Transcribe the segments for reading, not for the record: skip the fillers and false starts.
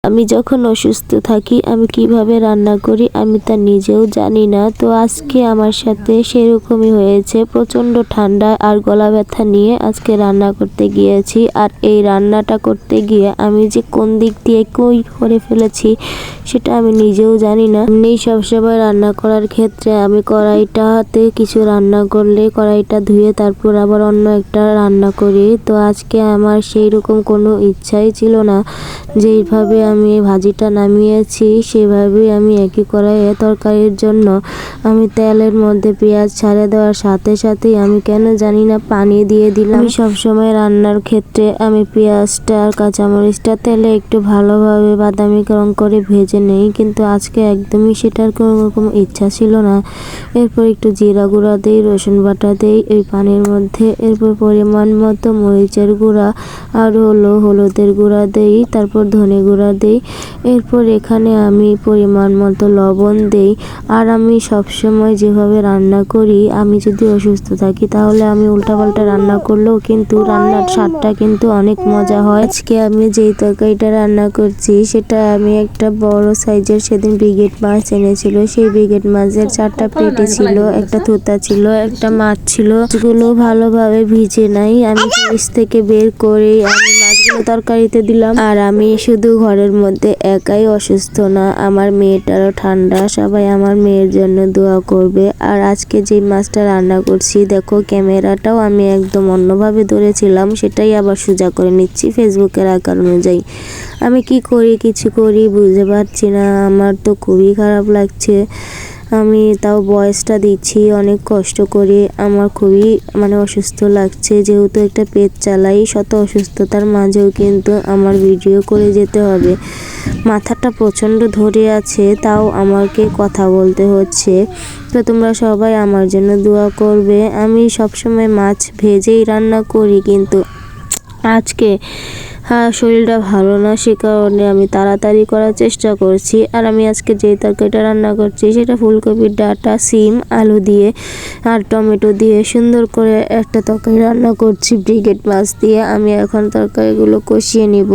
আমি যখন অসুস্থ থাকি আমি কিভাবে রান্না করি আমি তা নিজেও জানি না। তো আজকে আমার সাথে সেরকমই হয়েছে, প্রচণ্ড ঠান্ডা আর গলা ব্যথা নিয়ে আজকে রান্না করতে গিয়েছি। আর এই রান্নাটা করতে গিয়ে আমি যে কোন দিক দিয়ে কই করে ফেলেছি সেটা আমি নিজেও জানি না। এমনি সবসময় রান্না করার ক্ষেত্রে আমি কড়াইটাতে কিছু রান্না করলে কড়াইটা ধুয়ে তারপর আবার অন্য একটা রান্না করি। তো আজকে আমার সেই রকম কোনো ইচ্ছাই ছিল না যেইভাবে আমি ভাজিটা নামিয়েছি সেভাবেই আমি একই কড়াইয়ে তরকারির জন্য আমি তেলের মধ্যে পেঁয়াজ ছাড়ে দেওয়ার সাথে সাথেই আমি কেন জানি না পানি দিয়ে দিলাম। আমি সবসময় রান্নার ক্ষেত্রে আমি পেঁয়াজটা আর কাঁচামরিচটা তেলে একটু ভালোভাবে বাদামি রং করে ভেজে নেই, কিন্তু আজকে একদমই সেটার কোনো রকম ইচ্ছা ছিল না। এরপর একটু জিরা গুঁড়া দিই, রসুন বাটা দিই এই পানির মধ্যে, এরপর পরিমাণ মতো মরিচের গুঁড়া আর হলুদের গুঁড়া দেই, তারপর ধনে গুঁড়া দেই। এরপর এখানে আমি পরিমাণ মতো লবণ দেই। আর আমি সবসময় যেভাবে রান্না করি, আমি যদি অসুস্থ থাকি তাহলে আমি উল্টাপাল্টা রান্না করলেও কিন্তু রান্নার স্বাদটা কিন্তু অনেক মজা হয়। আজকে আমি যেই তরকারিটা রান্না করছি সেটা আমি একটা বড় সাইজের সেদিন ব্রিগেড মাছ এনেছিল, সেই ব্রিগেড মাছের 4টা পেটি ছিল, একটা থুতা ছিল, একটা মাছ ছিল। মাছগুলো ভালোভাবে ভিজে নাই, আমি ফ্রিজ থেকে বের করে আমি মাছগুলো তরকারিতে দিলাম। আর আমি শুধু ঘরের মধ্যে একাই অসুস্থ না, আমার মেয়েটারও ঠান্ডা, সবাই আমার মেয়ের জন্য দোয়া করবে। আর আজকে যে মাছটা রান্না করছি দেখো, ক্যামেরাটাও আমি একদম অন্যভাবে ধরেছিলাম, সেটাই আবার সোজা করে নিচ্ছি ফেসবুকের আকার অনুযায়ী। আমি কি করি কিছু করি বুঝতে পারছি না, আমার তো খুবই খারাপ লাগছে। আমি তাও ভয়েসটা দিচ্ছি অনেক কষ্ট করে, আমার খুবই অসুস্থ লাগছে, যেহেতু একটা পেট চালাই, শত অসুস্থতার মাঝেও কিন্তু আমার ভিডিও করে যেতে হবে। মাথাটা প্রচণ্ড ধরে আছে, তাও আমাকে কথা বলতে হচ্ছে। তো তোমরা সবাই আমার জন্য দোয়া করবে। আমি সবসময় মাছ ভেজেই রান্না করি, কিন্তু আজকে শরীরটা ভালো না, সে কারণে আমি তাড়াতাড়ি করার চেষ্টা করছি। আর আমি আজকে যে তরকারিটা রান্না করছি সেটা ফুলকপির ডাঁটা, সিম, আলু দিয়ে আর টমেটো দিয়ে সুন্দর করে একটা তরকারি রান্না করছি ব্রিগেড মাছ দিয়ে। আমি এখন তরকারিগুলো কষিয়ে নিব।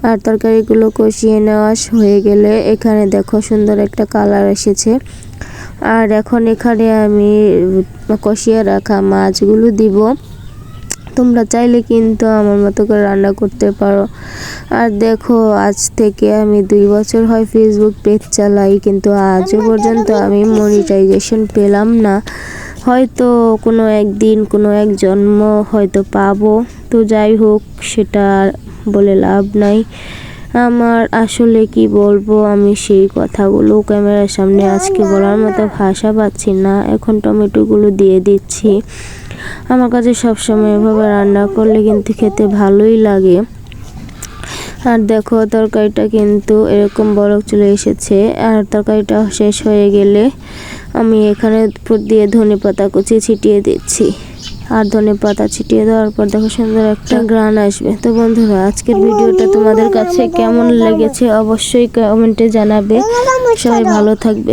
আর তরকারিগুলো কষিয়ে নেওয়া হয়ে গেলে এখানে দেখো সুন্দর একটা কালার এসেছে। আর এখন এখানে আমি কষিয়ে রাখা মাছগুলো দিব। তোমরা চাইলে কিন্তু আমার মতো করে রান্না করতে পারো। আর দেখো, আজ থেকে আমি 2 বছর হয় ফেসবুক পেজ চালাই, কিন্তু আজও পর্যন্ত আমি মনিটাইজেশন পেলাম না। হয়তো কোনো একদিন কোনো এক জন্ম হয়তো পাবো। তো যাই হোক, সেটা বলে লাভ নাই। আমার আসলে কি বলবো, আমি সেই কথাগুলো ক্যামেরার সামনে আজকে বলার মতো ভাষা পাচ্ছি না। এখন টমেটোগুলো দিয়ে দিচ্ছি। আমার কাছে সবসময় এভাবে রান্না করলে কিন্তু খেতে ভালোই লাগে। আর দেখো, তরকারিটা কিন্তু এরকম বলক চলে এসেছে। আর তরকারিটা শেষ হয়ে গেলে আমি এখানে দিয়ে ধনেপাতা কুচি ছিটিয়ে দিচ্ছি। আর ধনেপাতা ছিটিয়ে দেওয়ার পর দেখো সুন্দর একটা ঘ্রাণ আসবে। তো বন্ধুরা, আজকের ভিডিওটা তোমাদের কাছে কেমন লেগেছে অবশ্যই কমেন্টে জানাবে। সবাই ভালো থাকবে।